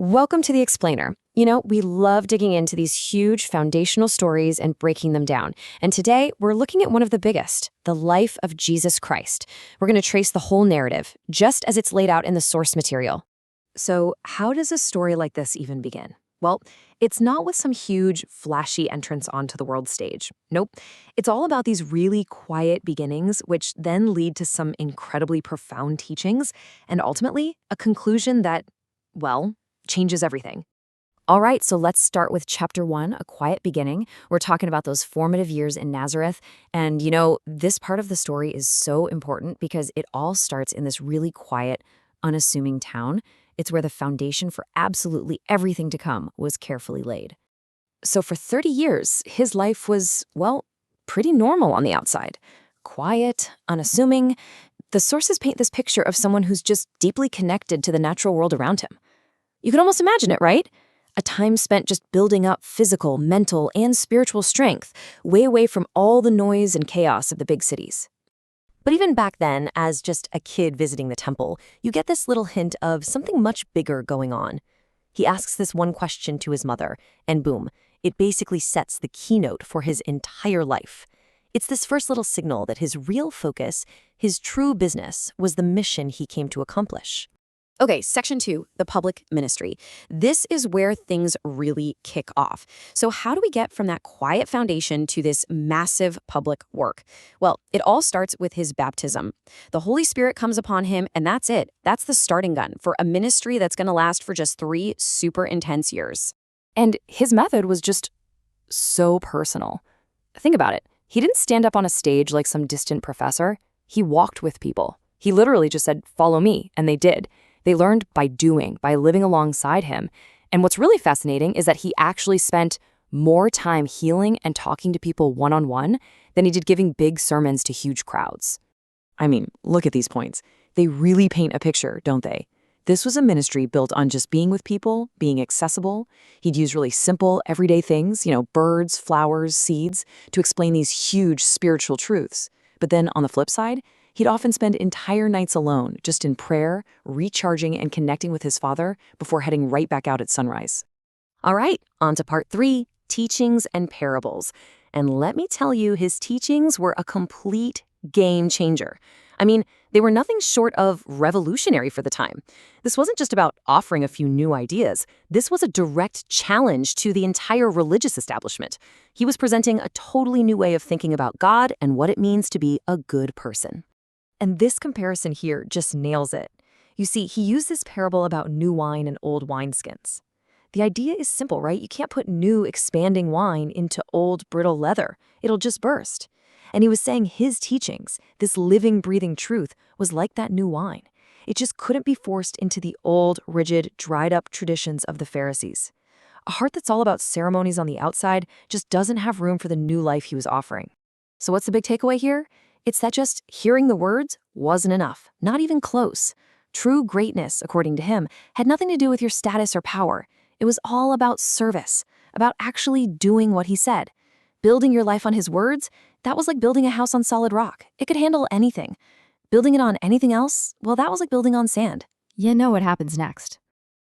Welcome to The Explainer. We love digging into these huge foundational stories and breaking them down. And today, we're looking at one of the biggest, the life of Jesus Christ. We're going to trace the whole narrative, just as it's laid out in the source material. So, how does a story like this even begin? Well, it's not with some huge, flashy entrance onto the world stage. Nope. It's all about these really quiet beginnings, which then lead to some incredibly profound teachings, and ultimately, a conclusion that, well, changes everything. All right, so let's start with chapter 1, A Quiet Beginning. We're talking about those formative years in Nazareth. And this part of the story is so important because it all starts in this really quiet, unassuming town. It's where the foundation for absolutely everything to come was carefully laid. So for 30 years, his life was, well, pretty normal on the outside. Quiet, unassuming. The sources paint this picture of someone who's just deeply connected to the natural world around him. You can almost imagine it, right? A time spent just building up physical, mental, and spiritual strength, way away from all the noise and chaos of the big cities. But even back then, as just a kid visiting the temple, you get this little hint of something much bigger going on. He asks this one question to his mother, and boom, it basically sets the keynote for his entire life. It's this first little signal that his real focus, his true business, was the mission he came to accomplish. Okay, section 2, the public ministry. This is where things really kick off. So how do we get from that quiet foundation to this massive public work? Well, it all starts with his baptism. The Holy Spirit comes upon him, and that's it. That's the starting gun for a ministry that's going to last for just 3 super intense years. And his method was just so personal. Think about it. He didn't stand up on a stage like some distant professor. He walked with people. He literally just said, "Follow me," and they did. They learned by doing, by living alongside him. And what's really fascinating is that he actually spent more time healing and talking to people one-on-one than he did giving big sermons to huge crowds. I mean, look at these points. They really paint a picture, don't they? This was a ministry built on just being with people, being accessible. He'd use really simple, everyday things, birds, flowers, seeds, to explain these huge spiritual truths. But then on the flip side, he'd often spend entire nights alone, just in prayer, recharging and connecting with his Father before heading right back out at sunrise. All right, on to part 3, teachings and parables. And let me tell you, his teachings were a complete game changer. I mean, they were nothing short of revolutionary for the time. This wasn't just about offering a few new ideas. This was a direct challenge to the entire religious establishment. He was presenting a totally new way of thinking about God and what it means to be a good person. And this comparison here just nails it. You see, he used this parable about new wine and old wineskins. The idea is simple, right? You can't put new, expanding wine into old, brittle leather. It'll just burst. And he was saying his teachings, this living, breathing truth, was like that new wine. It just couldn't be forced into the old, rigid, dried-up traditions of the Pharisees. A heart that's all about ceremonies on the outside just doesn't have room for the new life he was offering. So what's the big takeaway here? It's that just hearing the words wasn't enough, not even close. True greatness, according to him, had nothing to do with your status or power. It was all about service, about actually doing what he said. Building your life on his words, that was like building a house on solid rock. It could handle anything. Building it on anything else, well, that was like building on sand. You know what happens next.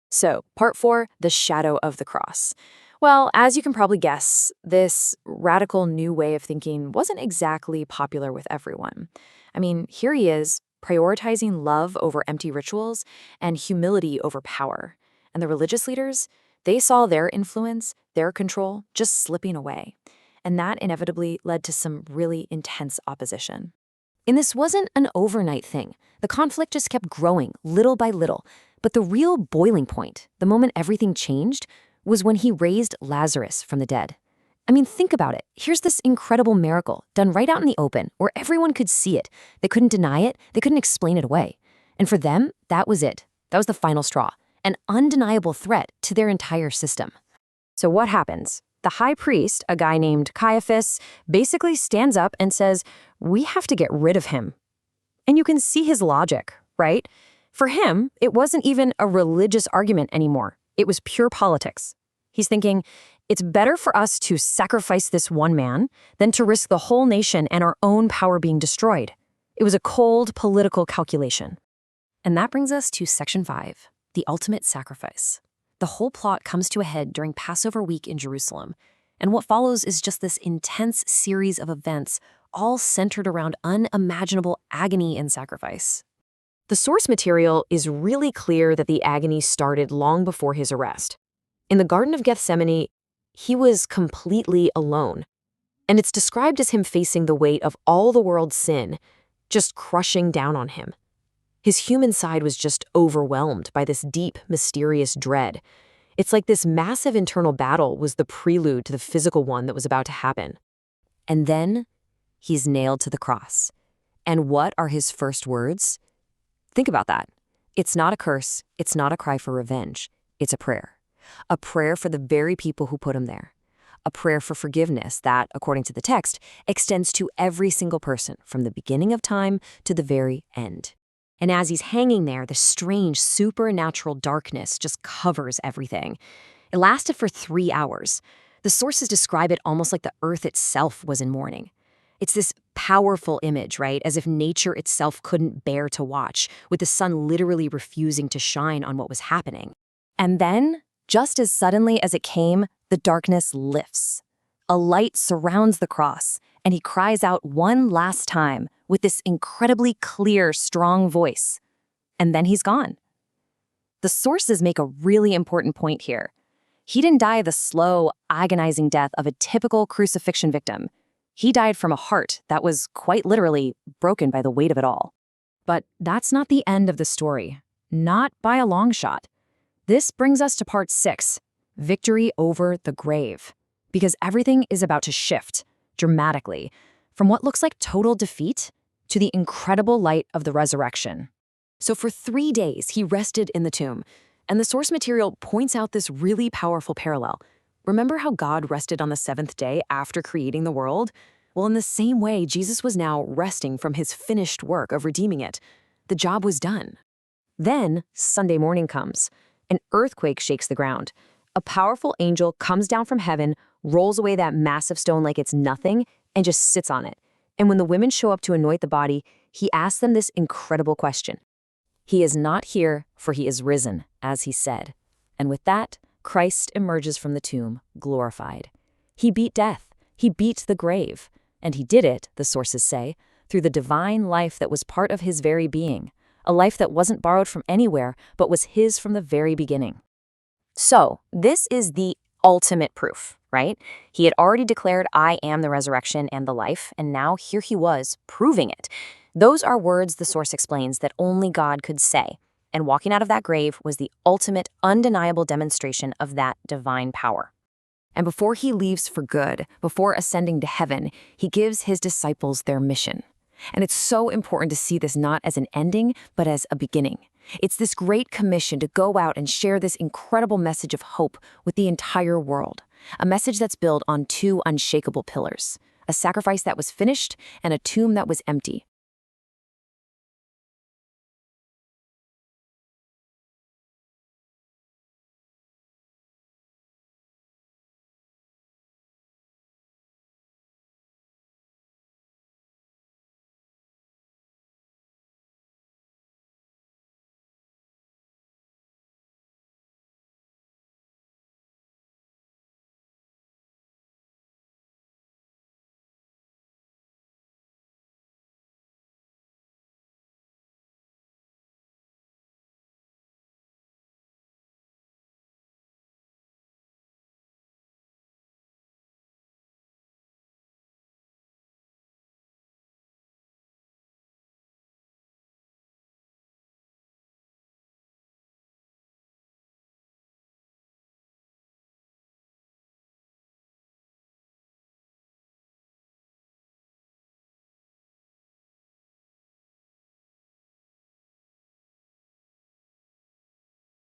So, part 4, the shadow of the cross. Well, as you can probably guess, this radical new way of thinking wasn't exactly popular with everyone. I mean, here he is, prioritizing love over empty rituals and humility over power. And the religious leaders, they saw their influence, their control, just slipping away. And that inevitably led to some really intense opposition. And this wasn't an overnight thing. The conflict just kept growing, little by little. But the real boiling point, the moment everything changed, was when he raised Lazarus from the dead. I mean, think about it. Here's this incredible miracle done right out in the open where everyone could see it. They couldn't deny it. They couldn't explain it away. And for them, that was it. That was the final straw, an undeniable threat to their entire system. So what happens? The high priest, a guy named Caiaphas, basically stands up and says, "We have to get rid of him." And you can see his logic, right? For him, it wasn't even a religious argument anymore. It was pure politics. He's thinking, it's better for us to sacrifice this one man than to risk the whole nation and our own power being destroyed. It was a cold political calculation. And that brings us to section 5, the ultimate sacrifice. The whole plot comes to a head during Passover week in Jerusalem, and what follows is just this intense series of events, all centered around unimaginable agony and sacrifice. The source material is really clear that the agony started long before his arrest. In the Garden of Gethsemane, he was completely alone, and it's described as him facing the weight of all the world's sin, just crushing down on him. His human side was just overwhelmed by this deep, mysterious dread. It's like this massive internal battle was the prelude to the physical one that was about to happen. And then, he's nailed to the cross. And what are his first words? Think about that. It's not a curse. It's not a cry for revenge. It's a prayer. A prayer for the very people who put him there. A prayer for forgiveness that, according to the text, extends to every single person from the beginning of time to the very end. And as he's hanging there, the strange, supernatural darkness just covers everything. It lasted for 3 hours. The sources describe it almost like the earth itself was in mourning. It's this powerful image, right? As if nature itself couldn't bear to watch, with the sun literally refusing to shine on what was happening. And then, just as suddenly as it came, the darkness lifts. A light surrounds the cross, and he cries out one last time with this incredibly clear, strong voice. And then he's gone. The sources make a really important point here. He didn't die the slow, agonizing death of a typical crucifixion victim. He died from a heart that was quite literally broken by the weight of it all. But that's not the end of the story. Not by a long shot. This brings us to part 6, victory over the grave. Because everything is about to shift, dramatically, from what looks like total defeat to the incredible light of the resurrection. So for 3 days, he rested in the tomb, and the source material points out this really powerful parallel. Remember how God rested on the 7th day after creating the world? Well, in the same way, Jesus was now resting from his finished work of redeeming it. The job was done. Then, Sunday morning comes. An earthquake shakes the ground. A powerful angel comes down from heaven, rolls away that massive stone like it's nothing, and just sits on it. And when the women show up to anoint the body, he asks them this incredible question. He is not here, for he is risen, as he said. And with that, Christ emerges from the tomb, glorified. He beat death. He beat the grave. And he did it, the sources say, through the divine life that was part of his very being, a life that wasn't borrowed from anywhere, but was his from the very beginning. So, this is the ultimate proof, right? He had already declared, I am the resurrection and the life, and now here he was, proving it. Those are words, the source explains, that only God could say. And walking out of that grave was the ultimate, undeniable demonstration of that divine power. And before he leaves for good, before ascending to heaven, he gives his disciples their mission. And it's so important to see this not as an ending, but as a beginning. It's this great commission to go out and share this incredible message of hope with the entire world. A message that's built on 2 unshakable pillars, a sacrifice that was finished and a tomb that was empty.